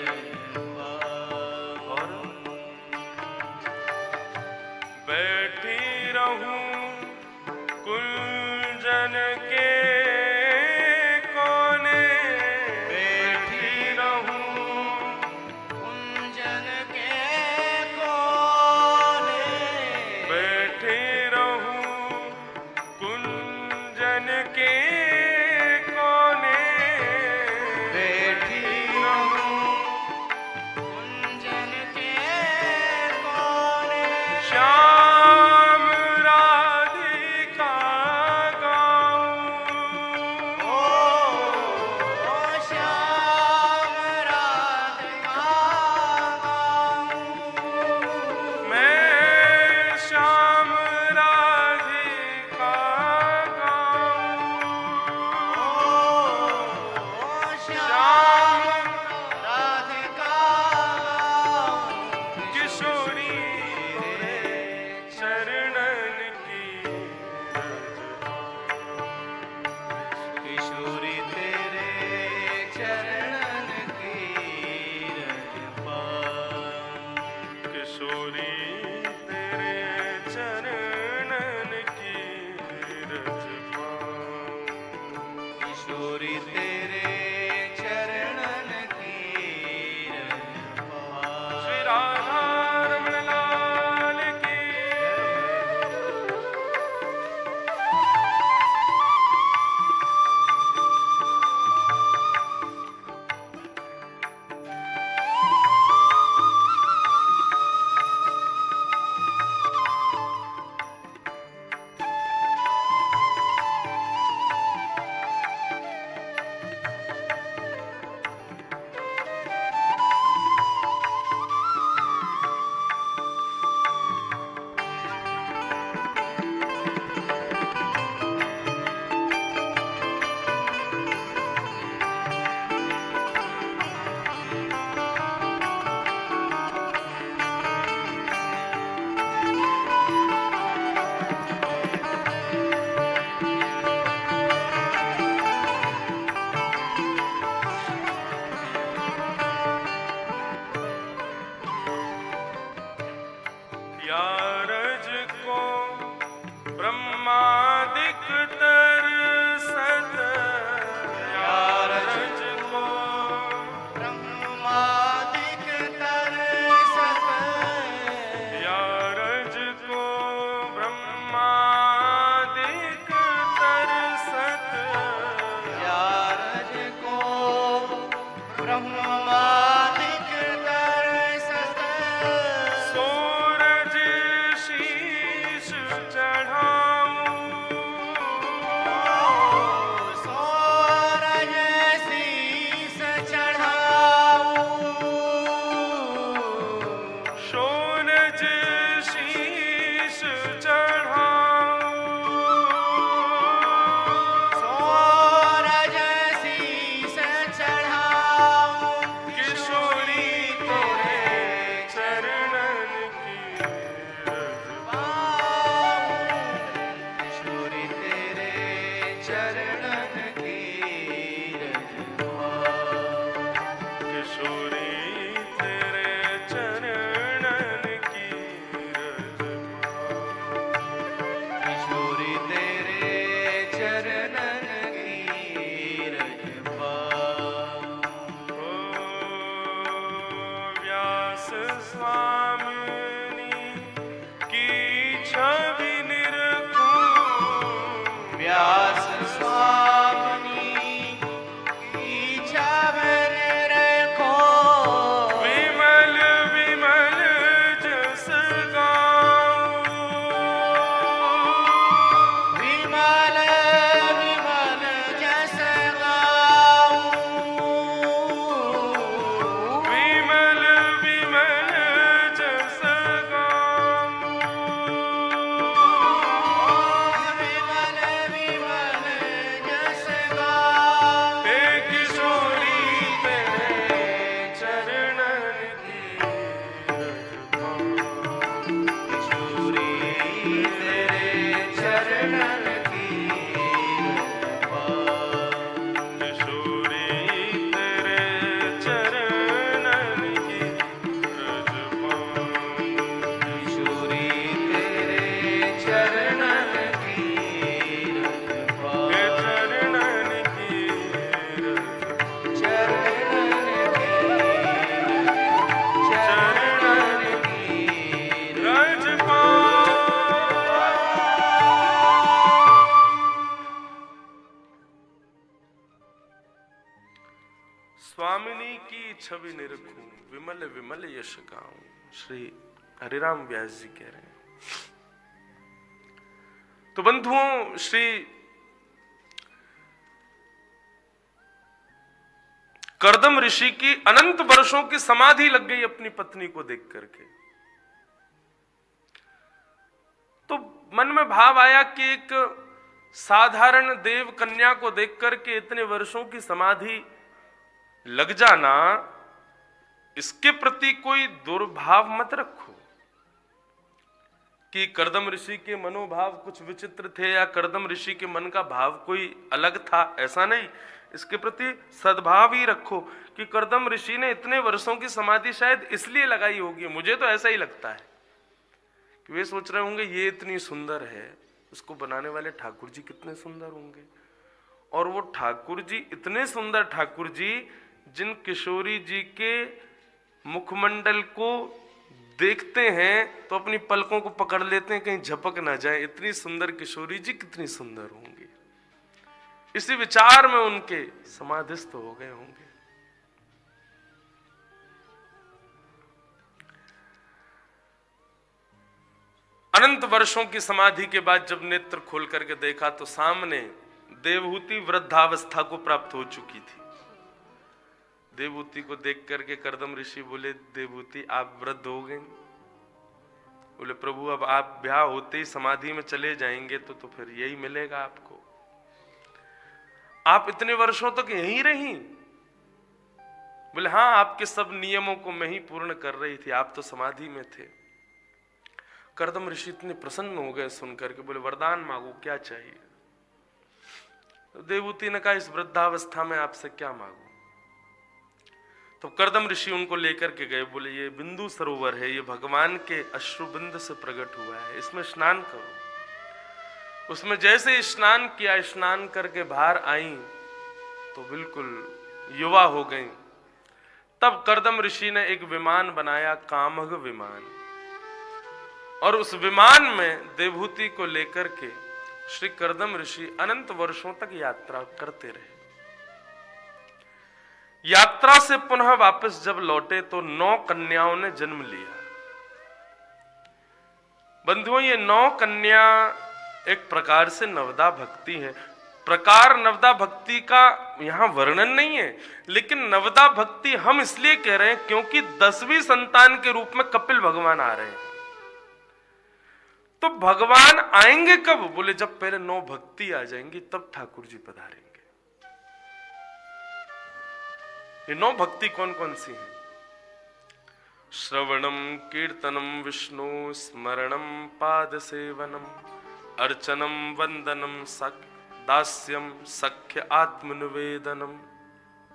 रज पाऊं। और बैठी रहूं कुंजन के कोने, बैठी रहूं कुंजन के कोने, बैठी रहूं कुंजन के कोने, बैठी रहूं कुंजन के कोने, श्याम राधिका गाऊं, ओ श्याम राधिका गाऊं, मैं श्याम राधिका गाऊं, ओ श्याम राधिका गाऊं, किशोरी तेरे चरणन की रज पाऊं, किशोरी तेरे चरणन की रज पाऊं, किशोरी तेरे चरणन की रज पाऊं, किशोरी तेरे चरणन की रज पाऊं। श्री राधा रमण लाल की। यारज को ब्रह्मादिक तरसत, यारज को ब्रह्मादिक तरसत, यारज को ब्रह्मादिक तरसत, यारज को ब्रह्मादिक तरसत, सूरज शीश चढ़ाऊं, सूरज शीस चढ़ाऊं, सूरज शीश चढ़ाऊं, सूरज शीस चढ़ाऊं, स्वामिनी की छवि निरखूं, व्यास स्वामिनी की छवि निरखूं, विमल विमल जस गाऊं, विमल विमल जस गाऊं, विमल विमल जस गाऊं, विमल विमल जस गाऊं, हे किशोरी तेरे चरणन की किशोरी तेरे चरणन की किशोरी तेरे चरणन की किशोरी तेरे चरणन की चरणन की स्वामिनी की छवि निरखूं, विमल विमल यश गाऊं। श्री हरिराम व्यास जी कह रहे हैं। तो बंधुओं, श्री कर्दम ऋषि की अनंत वर्षों की समाधि लग गई अपनी पत्नी को देख करके। तो मन में भाव आया कि एक साधारण देव कन्या को देख करके इतने वर्षों की समाधि लग जाना, इसके प्रति कोई दुर्भाव मत रखो कि कर्दम ऋषि के मनोभाव कुछ विचित्र थे या कर्दम ऋषि के मन का भाव कोई अलग था, ऐसा नहीं। इसके प्रति सद्भाव ही रखो कि कर्दम ऋषि ने इतने वर्षों की समाधि शायद इसलिए लगाई होगी। मुझे तो ऐसा ही लगता है कि वे सोच रहे होंगे ये इतनी सुंदर है, उसको बनाने वाले ठाकुर जी कितने सुंदर होंगे। और वो ठाकुर जी इतने सुंदर ठाकुर जी, जिन किशोरी जी के मुखमंडल को देखते हैं तो अपनी पलकों को पकड़ लेते हैं कहीं झपक ना जाए। इतनी सुंदर किशोरी जी कितनी सुंदर होंगी, इसी विचार में उनके समाधिस्थ हो गए होंगे। अनंत वर्षों की समाधि के बाद जब नेत्र खोल करके देखा तो सामने देवहूति वृद्धावस्था को प्राप्त हो चुकी थी। देवहूति को देख करके कर्दम ऋषि बोले, देवहूति आप वृद्ध हो गए। बोले, प्रभु अब आप ब्याह होते ही समाधि में चले जाएंगे तो फिर यही मिलेगा आपको। आप इतने वर्षों तक यहीं रही। बोले, हाँ, आपके सब नियमों को मैं ही पूर्ण कर रही थी, आप तो समाधि में थे। कर्दम ऋषि इतने प्रसन्न हो गए सुनकर के, बोले, वरदान मांगो, क्या चाहिए। तो देवहूति ने कहा, इस वृद्धावस्था में आपसे क्या मांगू। तो कर्दम ऋषि उनको लेकर के गए। बोले, ये बिंदु सरोवर है, ये भगवान के अश्रुबिंद से प्रकट हुआ है, इसमें स्नान करो। उसमें जैसे स्नान किया, स्नान करके बाहर आई तो बिल्कुल युवा हो गई। तब कर्दम ऋषि ने एक विमान बनाया, कामघ विमान, और उस विमान में देवहूति को लेकर के श्री कर्दम ऋषि अनंत वर्षों तक यात्रा करते रहे। यात्रा से पुनः वापस जब लौटे तो 9 कन्याओं ने जन्म लिया। बंधुओं, ये 9 कन्या एक प्रकार से नवदा भक्ति है। प्रकार नवदा भक्ति का यहां वर्णन नहीं है, लेकिन नवदा भक्ति हम इसलिए कह रहे हैं क्योंकि 10वीं संतान के रूप में कपिल भगवान आ रहे हैं। तो भगवान आएंगे कब? बोले, जब पहले 9 भक्ति आ जाएंगी तब ठाकुर जी पधारेंगे। ये 9 भक्ति कौन कौन सी हैं? श्रवणम कीर्तनम विष्णु स्मरणम पाद सेवनम अर्चनम वंदनम दास्यम सख्य आत्मनिवेदनम।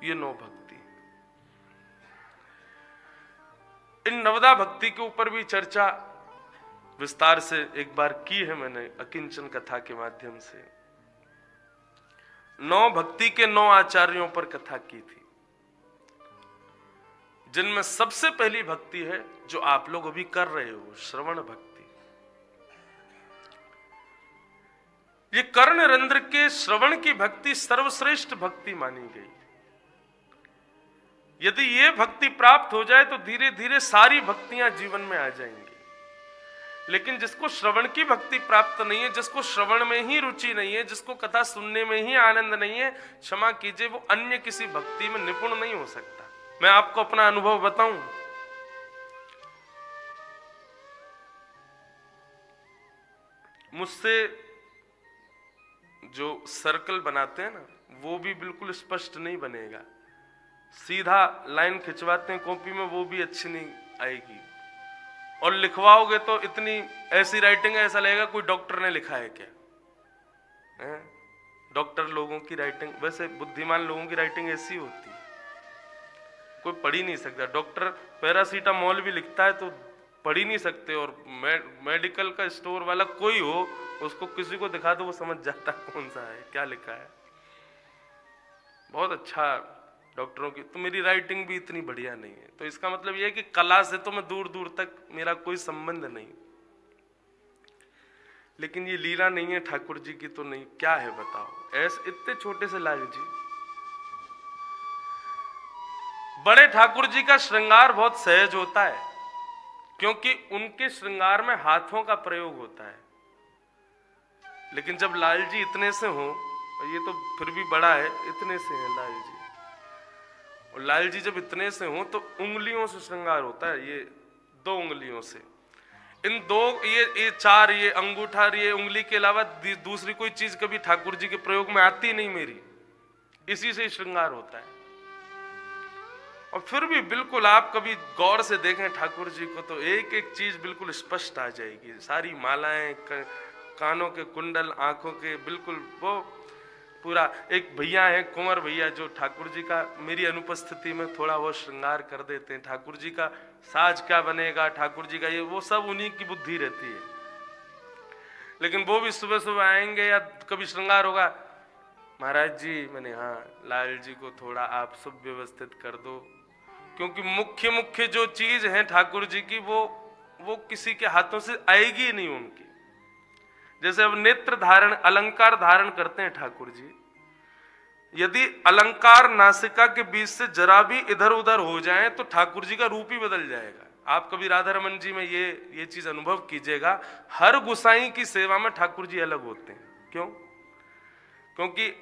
ये 9 भक्ति। इन नवदा भक्ति के ऊपर भी चर्चा विस्तार से एक बार की है मैंने अकिंचन कथा के माध्यम से। 9 भक्ति के 9 आचार्यों पर कथा की थी। जिनमें सबसे पहली भक्ति है जो आप लोग अभी कर रहे हो, श्रवण भक्ति। ये कर्ण रंध्र के श्रवण की भक्ति सर्वश्रेष्ठ भक्ति मानी गई। यदि ये भक्ति प्राप्त हो जाए तो धीरे धीरे सारी भक्तियां जीवन में आ जाएंगी। लेकिन जिसको श्रवण की भक्ति प्राप्त नहीं है, जिसको श्रवण में ही रुचि नहीं है, जिसको कथा सुनने में ही आनंद नहीं है, क्षमा कीजिए, वो अन्य किसी भक्ति में निपुण नहीं हो सकता। मैं आपको अपना अनुभव बताऊं, मुझसे जो सर्कल बनाते हैं ना, वो भी बिल्कुल स्पष्ट नहीं बनेगा। सीधा लाइन खिंचवाते हैं कॉपी में, वो भी अच्छी नहीं आएगी। और लिखवाओगे तो इतनी ऐसी राइटिंग है, ऐसा लगेगा कोई डॉक्टर ने लिखा है क्या। डॉक्टर लोगों की राइटिंग, वैसे बुद्धिमान लोगों की राइटिंग ऐसी होती है, कोई पढ़ ही नहीं सकता। डॉक्टर पैरासीटामोल भी लिखता है तो पढ़ ही नहीं सकते, और मेडिकल का स्टोर वाला कोई हो, उसको किसी को दिखा दो वो समझ जाता है कौन सा है, क्या लिखा है। बहुत अच्छा डॉक्टरों की। तो मेरी राइटिंग भी इतनी बढ़िया नहीं है, तो इसका मतलब यह है कि कला से तो मैं दूर दूर तक मेरा कोई संबंध नहीं। लेकिन ये लीला नहीं है ठाकुर जी की, तो नहीं क्या है बताओ। ऐसे इतने छोटे से लाल जी, बड़े ठाकुर जी का श्रृंगार बहुत सहज होता है, क्योंकि उनके श्रृंगार में हाथों का प्रयोग होता है। लेकिन जब लाल जी इतने से हो, ये तो फिर भी बड़ा है, इतने से है लाल जी, और लाल जी जब इतने से हो तो उंगलियों से श्रृंगार होता है, ये 2 उंगलियों से। इन 2 ये 4, ये अंगूठा, ये उंगली के अलावा दूसरी कोई चीज कभी ठाकुर जी के प्रयोग में आती नहीं मेरी, इसी से श्रृंगार होता है। और फिर भी बिल्कुल आप कभी गौर से देखें ठाकुर जी को तो एक एक चीज बिल्कुल स्पष्ट आ जाएगी। सारी मालाएं, कानों के कुंडल, आंखों के, बिल्कुल वो पूरा। एक भैया है कुंवर भैया, जो ठाकुर जी का मेरी अनुपस्थिति में थोड़ा वो श्रृंगार कर देते हैं। ठाकुर जी का साज क्या बनेगा, ठाकुर जी का ये वो सब उन्हीं की बुद्धि रहती है। लेकिन वो भी सुबह सुबह आएंगे या कभी श्रृंगार होगा, महाराज जी, मैंने हाँ लाल जी को थोड़ा आप सुव्यवस्थित कर दो, क्योंकि मुख्य मुख्य जो चीज है ठाकुर जी की वो किसी के हाथों से आएगी नहीं उनकी। जैसे अब नेत्र धारण, अलंकार धारण करते हैं ठाकुर जी, यदि अलंकार नासिका के बीच से जरा भी इधर उधर हो जाए तो ठाकुर जी का रूप ही बदल जाएगा। आप कभी राधा रमन जी में ये चीज अनुभव कीजिएगा, हर गुसाई की सेवा में ठाकुर जी अलग होते हैं। क्यों? क्योंकि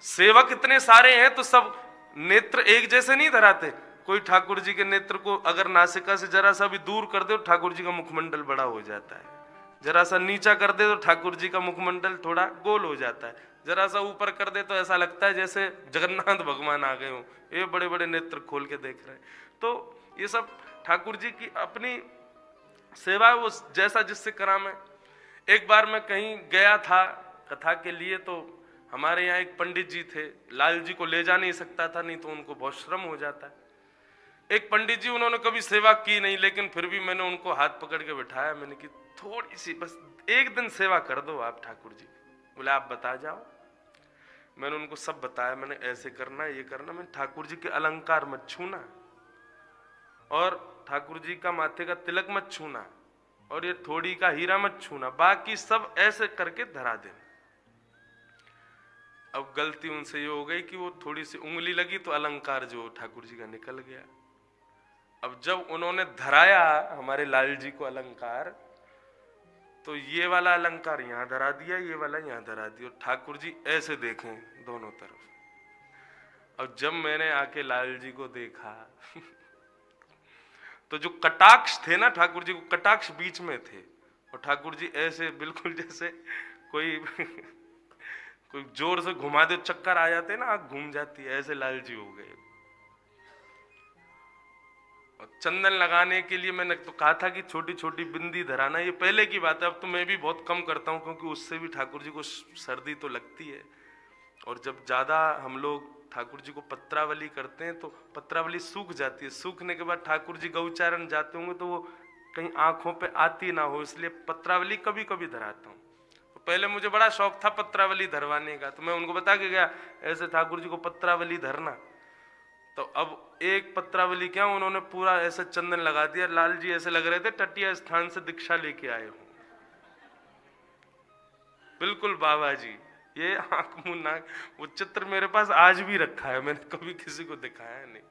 सेवक इतने सारे हैं तो सब नेत्र एक जैसे नहीं धराते। कोई ठाकुर जी के नेत्र को अगर नासिका से जरा सा भी दूर कर दे तो ठाकुर जी का मुखमंडल बड़ा हो जाता है, जरा सा नीचा कर दे तो ठाकुर जी का मुखमंडल थोड़ा गोल हो जाता है, जरा सा ऊपर कर दे तो ऐसा लगता है जैसे जगन्नाथ भगवान आ गए हो, ये बड़े बड़े नेत्र खोल के देख रहे हैं। तो ये सब ठाकुर जी की अपनी सेवा, वो जैसा जिससे करामे। एक बार मैं कहीं गया था कथा के लिए, तो हमारे यहाँ एक पंडित जी थे, लाल जी को ले जा नहीं सकता था, नहीं तो उनको बहुत श्रम हो जाता है। एक पंडित जी, उन्होंने कभी सेवा की नहीं, लेकिन फिर भी मैंने उनको हाथ पकड़ के बिठाया। मैंने कि थोड़ी सी बस एक दिन सेवा कर दो आप ठाकुर जी। बोले आप बता जाओ। मैंने उनको सब बताया, मैंने ऐसे करना, ये करना। मैंने ठाकुर जी के अलंकार मत छूना, और ठाकुर जी का माथे का तिलक मत छूना, और ये थोड़ी का हीरा मत छूना, बाकी सब ऐसे करके धरा देना। अब गलती उनसे ये हो गई कि वो थोड़ी सी उंगली लगी तो अलंकार जो ठाकुर जी का निकल गया। अब जब उन्होंने धराया हमारे लाल जी को अलंकार, तो ये वाला अलंकार यहां धरा दिया, ये वाला यहां धरा दिया, ठाकुर जी ऐसे देखें दोनों तरफ। अब जब मैंने आके लाल जी को देखा तो जो कटाक्ष थे ना ठाकुर जी को, कटाक्ष बीच में थे, और ठाकुर जी ऐसे बिल्कुल जैसे कोई कोई जोर से घुमा दे, चक्कर आ जाते ना, आंख घूम जाती है, ऐसे लाल जी हो गए। और चंदन लगाने के लिए मैंने तो कहा था कि छोटी छोटी बिंदी धराना, ये पहले की बात है। अब तो मैं भी बहुत कम करता हूँ, क्योंकि उससे भी ठाकुर जी को सर्दी तो लगती है। और जब ज्यादा हम लोग ठाकुर जी को पत्रावली करते हैं तो पत्रावली सूख जाती है। सूखने के बाद ठाकुर जी गौचारण जाते होंगे तो वो कहीं आंखों पे आती ना हो, इसलिए पत्रावली कभी कभी धराता हूँ। तो पहले मुझे बड़ा शौक था पत्रावली धरवाने का, तो मैं उनको बता के गया ऐसे ठाकुर जी को पत्रावली धरना। तो अब एक पत्रावली क्या, उन्होंने पूरा ऐसे चंदन लगा दिया, लाल जी ऐसे लग रहे थे टटिया स्थान से दीक्षा लेके आए हो, बिल्कुल बाबा जी। ये आंख मुंह नाक, वो चित्र मेरे पास आज भी रखा है, मैंने कभी किसी को दिखाया नहीं।